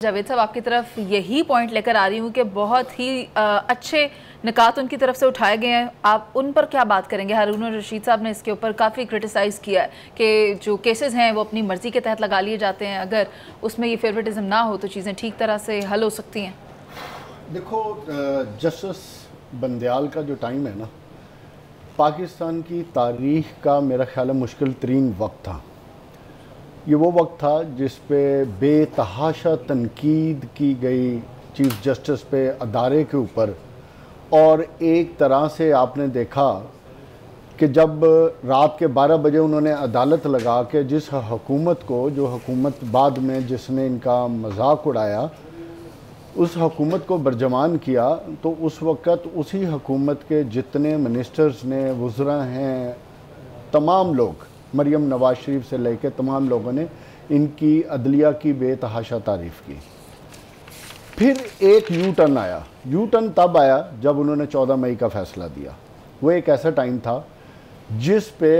जावेद साहब, आपकी तरफ यही पॉइंट लेकर आ रही हूँ कि बहुत ही अच्छे निकात उनकी तरफ से उठाए गए हैं। आप उन पर क्या बात करेंगे? हारून और रशीद साहब ने इसके ऊपर काफ़ी क्रिटिसाइज़ किया है कि जो केसेस हैं वो अपनी मर्ज़ी के तहत लगा लिए जाते हैं, अगर उसमें ये फेवरेटिज्म ना हो तो चीज़ें ठीक तरह से हल हो सकती हैं। देखो, जस्टिस बंदयाल का जो टाइम है ना, पाकिस्तान की तारीख़ का मेरा ख्याल है मुश्किल तरीन वक्त था। ये वो वक्त था जिस पे बेतहाशा तनकीद की गई चीफ़ जस्टिस पे अदारे के ऊपर, और एक तरह से आपने देखा कि जब रात के 12 बजे उन्होंने अदालत लगा के जिस हुकूमत को, जो हुकूमत बाद में जिसने इनका मजाक उड़ाया, उस हुकूमत को बरजमान किया, तो उस वक़्त उसी हुकूमत के जितने मिनिस्टर्स ने, वज़रा हैं, तमाम लोग, मरियम नवाज शरीफ से लेकर तमाम लोगों ने इनकी अदलिया की बेतहाशा तारीफ़ की। फिर एक यू टर्न आया। यू टर्न तब आया जब उन्होंने 14 मई का फ़ैसला दिया। वो एक ऐसा टाइम था जिस पे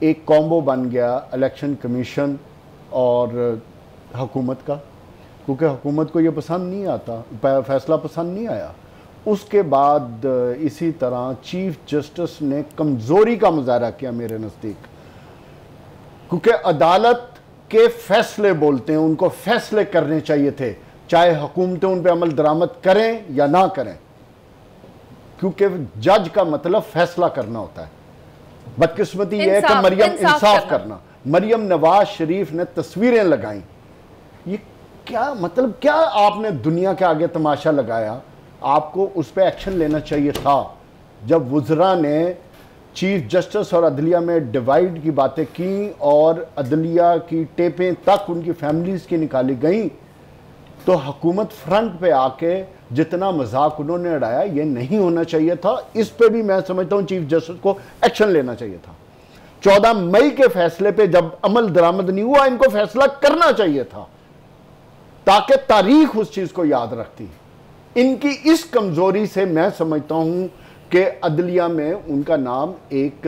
एक कॉम्बो बन गया इलेक्शन कमीशन और हुकूमत का, क्योंकि हुकूमत को ये पसंद नहीं आता, फ़ैसला पसंद नहीं आया। उसके बाद इसी तरह चीफ़ जस्टिस ने कमज़ोरी का मुजाहरा किया मेरे नज़दीक, क्योंकि अदालत के फ़ैसले बोलते हैं, उनको फ़ैसले करने चाहिए थे, चाहे हुकूमतें उन पर अमल दरामद करें या ना करें, क्योंकि जज का मतलब फ़ैसला करना होता है। बदकिस्मती यह है कि मरियम इंसाफ करना। मरियम नवाज शरीफ ने तस्वीरें लगाई। ये क्या मतलब, क्या आपने दुनिया के आगे तमाशा लगाया? आपको उस पर एक्शन लेना चाहिए था। जब वज़रा ने चीफ जस्टिस और अदलिया में डिवाइड की बातें की और अदलिया की टेपें तक उनकी फैमिलीज़ की निकाली गई, तो हुकूमत फ्रंट पे आके जितना मजाक उन्होंने उड़ाया, ये नहीं होना चाहिए था। इस पे भी मैं समझता हूँ चीफ जस्टिस को एक्शन लेना चाहिए था। 14 मई के फैसले पे जब अमल दरामद नहीं हुआ, इनको फैसला करना चाहिए था, ताकि तारीख उस चीज़ को याद रखती। इनकी इस कमज़ोरी से मैं समझता हूँ कि अदलिया में उनका नाम एक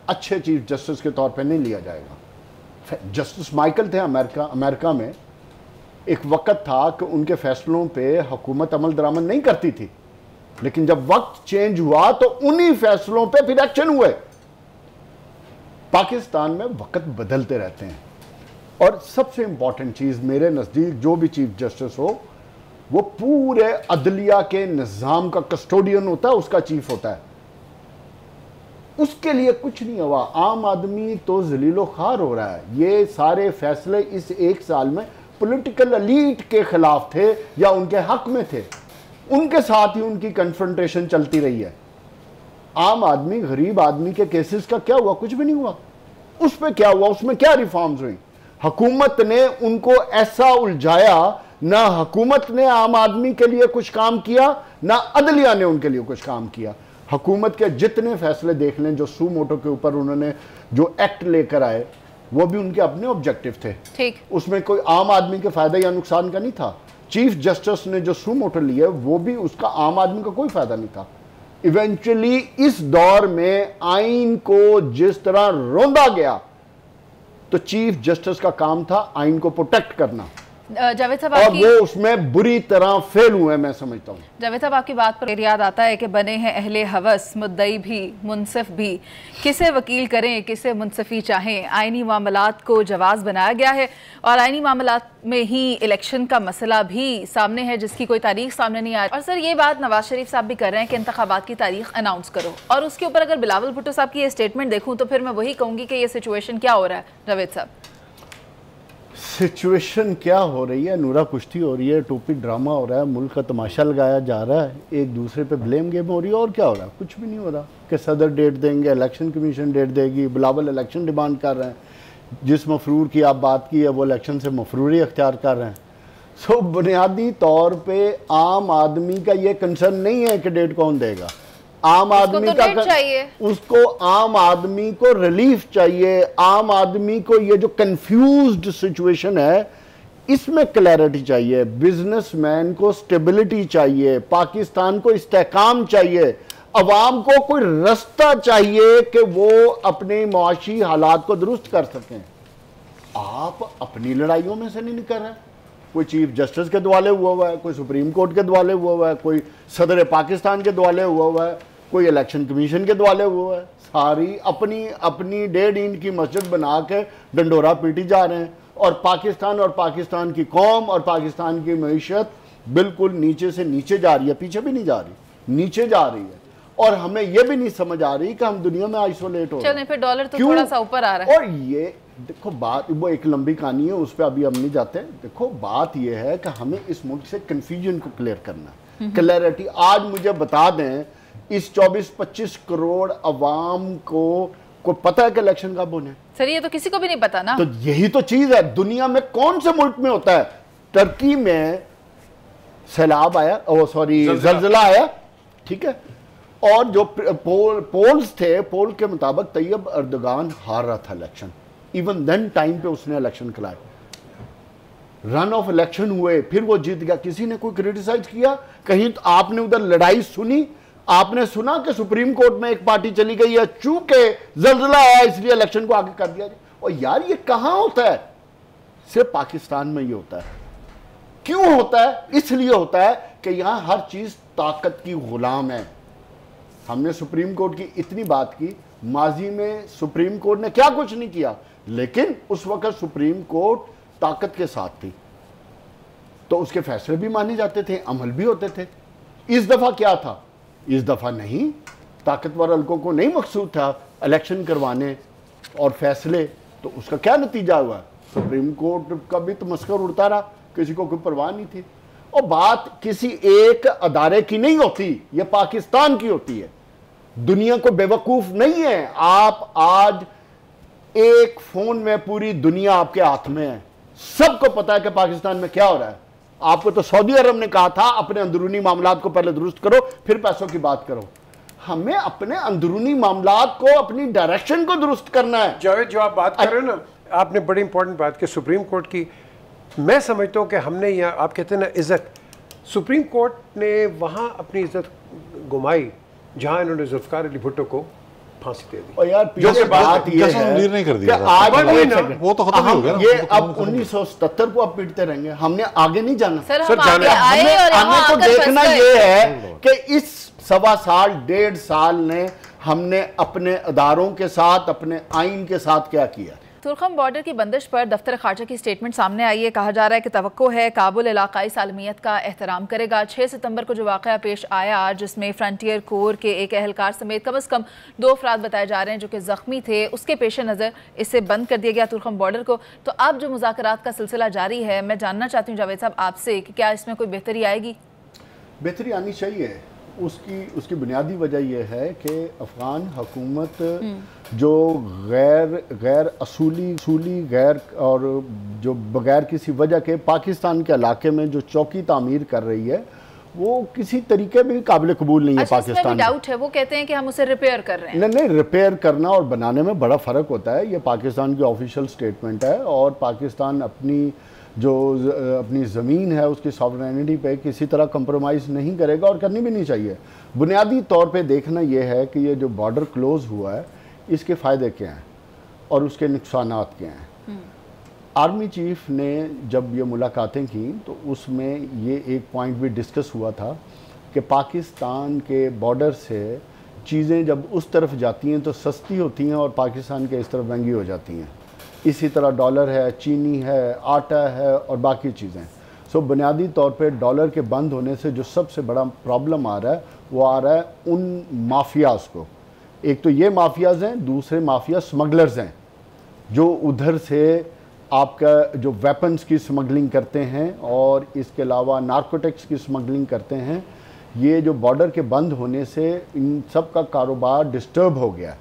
अच्छे चीफ जस्टिस के तौर पे नहीं लिया जाएगा। जस्टिस माइकल थे अमेरिका में। एक वक्त था कि उनके फैसलों पे हुकूमत अमल दरामद नहीं करती थी, लेकिन जब वक्त चेंज हुआ तो उन्हीं फैसलों पे फिर एक्शन हुए। पाकिस्तान में वक्त बदलते रहते हैं, और सबसे इंपॉर्टेंट चीज़ मेरे नज़दीक, जो भी चीफ जस्टिस हो वो पूरे अदलिया के निज़ाम का कस्टोडियन होता है, उसका चीफ होता है। उसके लिए कुछ नहीं हुआ। आम आदमी तो जलीलो खार हो रहा है। ये सारे फैसले इस एक साल में पॉलिटिकल एलीट के खिलाफ थे या उनके हक में थे, उनके साथ ही उनकी कन्फ्रंटेशन चलती रही है। आम आदमी, गरीब आदमी के केसेस का क्या हुआ? कुछ भी नहीं हुआ। उस पर क्या हुआ? उसमें क्या रिफॉर्म्स हुई? हुकूमत ने उनको ऐसा उलझाया, ना हुकूमत ने आम आदमी के लिए कुछ काम किया, ना अदलिया ने उनके लिए कुछ काम किया। हुकूमत के जितने फैसले देख लें, जो सू मोटो के ऊपर उन्होंने जो एक्ट लेकर आए, वो भी उनके अपने ऑब्जेक्टिव थे। ठीक, उसमें कोई आम आदमी के फायदा या नुकसान का नहीं था। चीफ जस्टिस ने जो सू मोटो लिया, वो भी उसका आम आदमी का कोई फायदा नहीं था। इवेंचुअली इस दौर में आइन को जिस तरह रोंदा गया, तो चीफ जस्टिस का काम था आइन को प्रोटेक्ट करना। जावेद साहब, और वो उसमें बुरी तरह फेल हुए, मैं समझता हूँ। जावेद साहब, आपकी बात पर याद आता है कि बने हैं अहले हवस, मुद्दई भी मुनसिफ भी, किसे वकील करें किसे मुनसिफी चाहें। आइनी मामलात को जवाज़ बनाया गया है, और आइनी मामलात में ही इलेक्शन का मसला भी सामने है, जिसकी कोई तारीख सामने नहीं आ रही। और सर, ये बात नवाज शरीफ साहब भी कर रहे हैं कि इंतखाबात की तारीख अनाउंस करो, और उसके ऊपर अगर बिलावल भुट्टो साहब की ये स्टेटमेंट देखूँ तो फिर मैं वही कहूँगी कि ये सिचुएशन क्या हो रहा है। जावेद साहब, सिचुएशन क्या हो रही है? नूरा कुश्ती हो रही है, टोपी ड्रामा हो रहा है, मुल्क का तमाशा लगाया जा रहा है, एक दूसरे पे ब्लेम गेम हो रही है। और क्या हो रहा है? कुछ भी नहीं हो रहा। कि सदर डेट देंगे, इलेक्शन कमीशन डेट देगी, बिलावल इलेक्शन डिमांड कर रहे हैं, जिस मफरूर की आप बात की है वो इलेक्शन से मफरूरी अख्तियार कर रहे हैं। सो बुनियादी तौर पे आम आदमी का ये कंसर्न नहीं है कि डेट कौन देगा। आम आदमी का चाहिए, उसको आम आदमी को रिलीफ चाहिए। आम आदमी को ये जो कंफ्यूज्ड सिचुएशन है, इसमें क्लैरिटी चाहिए। बिजनेसमैन को स्टेबिलिटी चाहिए, पाकिस्तान को इस्तेहकाम चाहिए, अवाम को कोई रास्ता चाहिए कि वो अपने मुआशी हालात को दुरुस्त कर सकें। आप अपनी लड़ाइयों में से नहीं निकल रहे, कोई चीफ जस्टिस के दुआले हुआ है, कोई सुप्रीम कोर्ट के दुआले हुआ है, कोई सदर पाकिस्तान के दुआले हुआ है, कोई इलेक्शन कमीशन के दुआले हुआ है। सारी अपनी अपनी 1.5 इंच की मस्जिद बना के डंडोरा पीटी जा रहे हैं, और पाकिस्तान की कौम और पाकिस्तान की मईशत बिल्कुल नीचे से नीचे जा रही है, पीछे भी नहीं जा रही, नीचे जा रही है। और हमें यह भी नहीं समझ आ रही कि हम दुनिया में आइसोलेट हो रहे हैं। फिर डॉलर तो थोड़ा सा ऊपर आ रहा है। और ये देखो बात, वो एक लंबी कहानी है, उस पर अभी हम नहीं जाते। देखो बात यह है कि हमें इस मुल्क से कंफ्यूजन को क्लियर करना है, क्लैरिटी। आज मुझे बता दें, इस 24-25 करोड़ अवाम को पता है कि इलेक्शन कब होने? सर ये तो किसी को भी नहीं पता ना। तो यही तो चीज है। दुनिया में कौन से मुल्क में होता है? टर्की में सैलाब आया, ज़लज़ला आया, ठीक है, और जो पोल्स थे, पोल के मुताबिक तैयब अर्दगान हार रहा था इलेक्शन। इवन देन टाइम पे उसने इलेक्शन कराए, रन ऑफ इलेक्शन हुए, फिर वो जीत गया। किसी ने कोई क्रिटिसाइज किया? कहीं तो आपने उधर लड़ाई सुनी? आपने सुना कि सुप्रीम कोर्ट में एक पार्टी चली गई है, चूंकि ज़लज़ला आया इसलिए इलेक्शन को आगे कर दिया जाए? और यार ये कहां होता है? सिर्फ पाकिस्तान में ये होता है। क्यों होता है? इसलिए होता है कि यहां हर चीज ताकत की गुलाम है। हमने सुप्रीम कोर्ट की इतनी बात की, माजी में सुप्रीम कोर्ट ने क्या कुछ नहीं किया, लेकिन उस वक्त सुप्रीम कोर्ट ताकत के साथ थी, तो उसके फैसले भी माने जाते थे, अमल भी होते थे। इस दफा क्या था? इस दफा नहीं, ताकतवर हल्कों को नहीं मकसूद था इलेक्शन करवाने और फैसले, तो उसका क्या नतीजा हुआ? सुप्रीम कोर्ट का भी तमस्कर उड़ता रहा, किसी को कोई परवाह नहीं थी। और बात किसी एक अदारे की नहीं होती, यह पाकिस्तान की होती है। दुनिया को बेवकूफ नहीं है। आप आज एक फोन में पूरी दुनिया आपके हाथ में है, सबको पता है कि पाकिस्तान में क्या हो रहा है। आपको तो सऊदी अरब ने कहा था अपने अंदरूनी मामलात को पहले दुरुस्त करो, फिर पैसों की बात करो। हमें अपने अंदरूनी मामलात को, अपनी डायरेक्शन को दुरुस्त करना है। जावेद, जो आप बात कर रहे हो ना, आपने बड़ी इंपॉर्टेंट बात की सुप्रीम कोर्ट की। मैं समझता हूँ कि हमने यहाँ, आप कहते हैं ना इज्जत, सुप्रीम कोर्ट ने वहाँ अपनी इज्जत घुमाई जहाँ इन्होंने जुल्फकार अली भुट्टो को फांसी दे दी। और यार पीछे बात ये है नहीं कर दिया कि आज वो तो खत्म हो गया ना। ये अब 1977 को अब पीटते रहेंगे, हमने आगे नहीं जाना। सर हम आगे आए और हमें तो देखना ये है कि इस 1.25 साल 1.5 साल ने हमने अपने अदारों के साथ, अपने आइन के साथ क्या किया। तुर्खम बॉर्डर की बंदिश पर दफ्तर खारजा की स्टेटमेंट सामने आई है। कहा जा रहा है कि तवक्को है काबुल इलाकाई सालमियत का एहतराम करेगा। 6 सितंबर को जो वाक़या पेश आया, जिसमें फ्रंटियर कोर के एक एहलकार समेत कम से कम 2 अफराद बताए जा रहे हैं जो कि ज़ख्मी थे, उसके पेश नज़र इसे बंद कर दिया गया तुर्खम बॉर्डर को। तो अब जो मुज़ाकरात का सिलसिला जारी है, मैं जानना चाहती हूँ जावेद साहब आपसे कि क्या इसमें कोई बेहतरी आएगी? बेहतरी आनी चाहिए। उसकी बुनियादी वजह यह है कि अफ़गान हुकूमत जो गैर असूली गैर और जो बगैर किसी वजह के पाकिस्तान के इलाके में जो चौकी तामीर कर रही है, वो किसी तरीके में काबिल कबूल नहीं है। पाकिस्तान में डाउट है, वो कहते हैं कि हम उसे रिपेयर कर रहे हैं। नहीं, रिपेयर करना और बनाने में बड़ा फ़र्क होता है। ये पाकिस्तान की ऑफिशियल स्टेटमेंट है, और पाकिस्तान अपनी ज़मीन है उसकी सॉवरेनिटी पे किसी तरह कंप्रोमाइज़ नहीं करेगा और करनी भी नहीं चाहिए। बुनियादी तौर पे देखना यह है कि ये जो बॉर्डर क्लोज़ हुआ है, इसके फ़ायदे क्या हैं और उसके नुकसानात क्या हैं। आर्मी चीफ ने जब ये मुलाकातें की तो उसमें ये एक पॉइंट भी डिस्कस हुआ था कि पाकिस्तान के बॉर्डर से चीज़ें जब उस तरफ जाती हैं तो सस्ती होती हैं और पाकिस्तान के इस तरफ महंगी हो जाती हैं। इसी तरह डॉलर है, चीनी है, आटा है और बाकी चीज़ें। सो बुनियादी तौर पे डॉलर के बंद होने से जो सबसे बड़ा प्रॉब्लम आ रहा है, वो आ रहा है उन माफियाज़ को। एक तो ये माफियाज़ हैं, दूसरे माफिया स्मगलर्स हैं जो उधर से आपका जो वेपन्स की स्मगलिंग करते हैं और इसके अलावा नारकोटिक्स की स्मगलिंग करते हैं। ये जो बॉर्डर के बंद होने से इन सब का कारोबार डिस्टर्ब हो गया,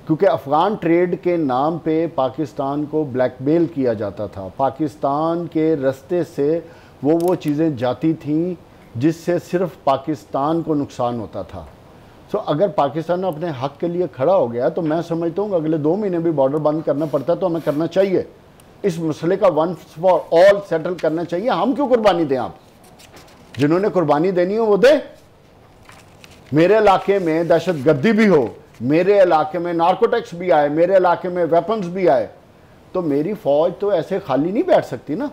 क्योंकि अफ़गान ट्रेड के नाम पे पाकिस्तान को ब्लैकमेल किया जाता था। पाकिस्तान के रास्ते से वो चीज़ें जाती थीं जिससे सिर्फ पाकिस्तान को नुकसान होता था। सो अगर पाकिस्तान अपने हक़ के लिए खड़ा हो गया तो मैं समझता हूँ अगले 2 महीने भी बॉर्डर बंद करना पड़ता तो हमें करना चाहिए। इस मसले का वंस फॉर ऑल सेटल करना चाहिए। हम क्यों कुर्बानी दें? आप जिन्होंने कुर्बानी देनी हो वो दे। मेरे इलाके में दहशत गर्दी भी हो, मेरे इलाके में नारकोटिक्स भी आए, मेरे इलाके में वेपन्स भी आए, तो मेरी फौज तो ऐसे खाली नहीं बैठ सकती ना।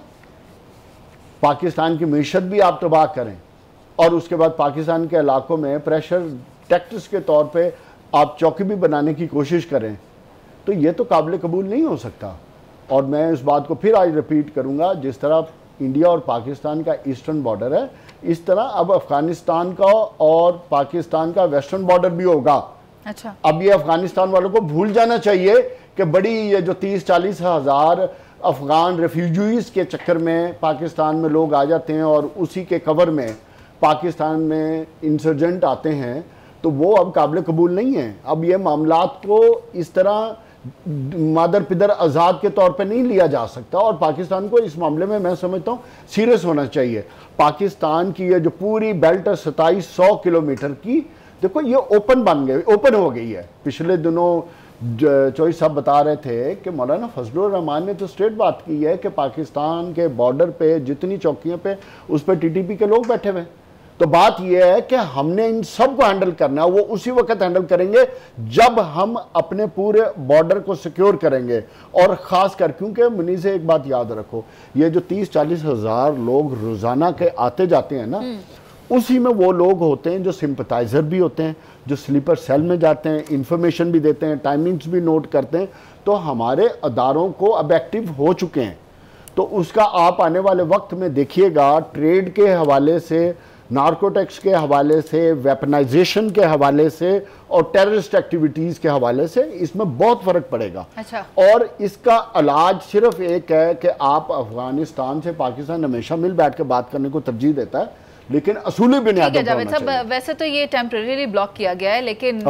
पाकिस्तान की मीशत भी आप तबाह करें और उसके बाद पाकिस्तान के इलाकों में प्रेशर टैक्टिक्स के तौर पे आप चौकी भी बनाने की कोशिश करें, तो ये तो काबिल कबूल नहीं हो सकता। और मैं इस बात को फिर आज रिपीट करूंगा, जिस तरह इंडिया और पाकिस्तान का ईस्टर्न बॉर्डर है, इस तरह अब अफगानिस्तान का और पाकिस्तान का वेस्टर्न बॉर्डर भी होगा। अच्छा, अब ये अफगानिस्तान वालों को भूल जाना चाहिए कि बड़ी ये जो 30-40 हज़ार अफगान रेफ्यूजीज के चक्कर में पाकिस्तान में लोग आ जाते हैं और उसी के कवर में पाकिस्तान में इंसर्जेंट आते हैं, तो वो अब काबिल कबूल नहीं है। अब ये मामलात को इस तरह मादर पिदर आज़ाद के तौर पे नहीं लिया जा सकता और पाकिस्तान को इस मामले में मैं समझता हूँ सीरियस होना चाहिए। पाकिस्तान की ये जो पूरी बेल्ट है 2700 किलोमीटर की, देखो ये ओपन हो गई है। पिछले दिनों चौधरी साहब बता रहे थे कि मौलाना फजलुर रहमान ने तो स्ट्रेट बात की है कि पाकिस्तान के बॉर्डर पे जितनी चौकियों पे उस पर टीटीपी के लोग बैठे हुए हैं। तो बात यह है कि हमने इन सब को हैंडल करना है, वो उसी वक्त हैंडल करेंगे जब हम अपने पूरे बॉर्डर को सिक्योर करेंगे। और ख़ास कर, क्योंकि मुनीर से एक बात याद रखो, ये जो 30-40 हज़ार लोग रोज़ाना के आते जाते हैं ना, उसी में वो लोग होते हैं जो सिंपथाइज़र भी होते हैं, जो स्लीपर सेल में जाते हैं, इंफॉर्मेशन भी देते हैं, टाइमिंग्स भी नोट करते हैं। तो हमारे अदारों को अब एक्टिव हो चुके हैं। तो उसका आप आने वाले वक्त में देखिएगा, ट्रेड के हवाले से, नार्कोटिक्स के हवाले से, वेपनाइजेशन के हवाले से और टेररिस्ट एक्टिविटीज़ के हवाले से इसमें बहुत फ़र्क पड़ेगा। अच्छा। और इसका इलाज सिर्फ एक है कि आप अफगानिस्तान से पाकिस्तान हमेशा मिल बैठ के बात करने को तरजीह देता है, लेकिन असूली बुनियादों पर होना चाहिए। वैसे तो ये टेम्परेरीली ब्लॉक किया गया है, लेकिन